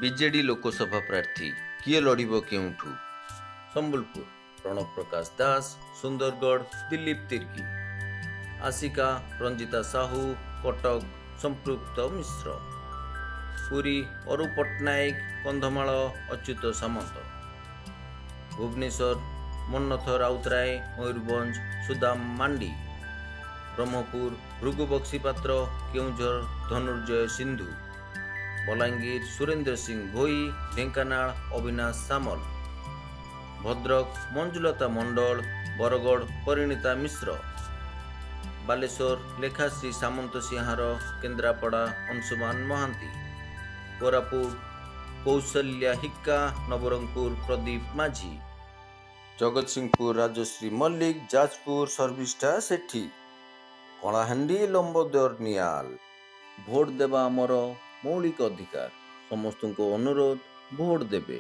BJD Lok Sabha ପ୍ରାର୍ଥୀ କିଏ ଲଢ଼ିବ କେଉଁଠୁ? ସମ୍ବଲପୁର ପ୍ରଣବ ପ୍ରକାଶ ଦାସ, ସୁନ୍ଦରଗଡ଼ ଦିଲ୍ଲୀପ ତିର୍କି, ଆସିକା ରଞ୍ଜିତା ସାହୁ, କଟକ ସମ୍ପୃକ୍ତ ମିଶ୍ର, ପୁରୀ ଅରୁପ ପଟ୍ଟନାୟକ, କନ୍ଧମାଳ ଅଚ୍ୟୁତ ସାମନ୍ତ, ଭୁବନେଶ୍ୱର ମନ୍ନଥ ରାଉତରାୟ, ମୟୂରଭଞ୍ଜ ସୁଦାମ ମାଣ୍ଡି, ବ୍ରହ୍ମପୁର ଭୃଗୁ ବକ୍ସି ପାତ୍ର, କେଉଁଝର ଧନୁର୍ଜୟ ସିନ୍ଧୁ, ବଲାଙ୍ଗୀର ସୁରେନ୍ଦ୍ର ସିଂ ଭୋଇ, ଢେଙ୍କାନାଳ ଅବିନାଶ ସାମଲ, ଭଦ୍ରକ ମଞ୍ଜୁଲତା ମଣ୍ଡଳ, ବରଗଡ଼ ପରିଣୀତା ମିଶ୍ର, ବାଲେଶ୍ୱର ଲେଖାଶ୍ରୀ ସାମନ୍ତ ସିଂହାର, କେନ୍ଦ୍ରାପଡ଼ା ଅଂଶୁମାନ ମହାନ୍ତି, କୋରାପୁଟ କୌଶଲ୍ୟା ହିକ୍କା, ନବରଙ୍ଗପୁର ପ୍ରଦୀପ ମାଝୀ, ଜଗତସିଂହପୁର ରାଜଶ୍ରୀ ମଲ୍ଲିକ, ଯାଜପୁର ସର୍ଭିଷ୍ଠା ସେଠୀ, କଳାହାଣ୍ଡି ଲମ୍ବୋଦର ନିଆଲ। ଭୋଟ ଦେବା ଆମର ମୌଳିକ ଅଧିକାର। ସମସ୍ତଙ୍କୁ ଅନୁରୋଧ ଭୋଟ ଦେବେ।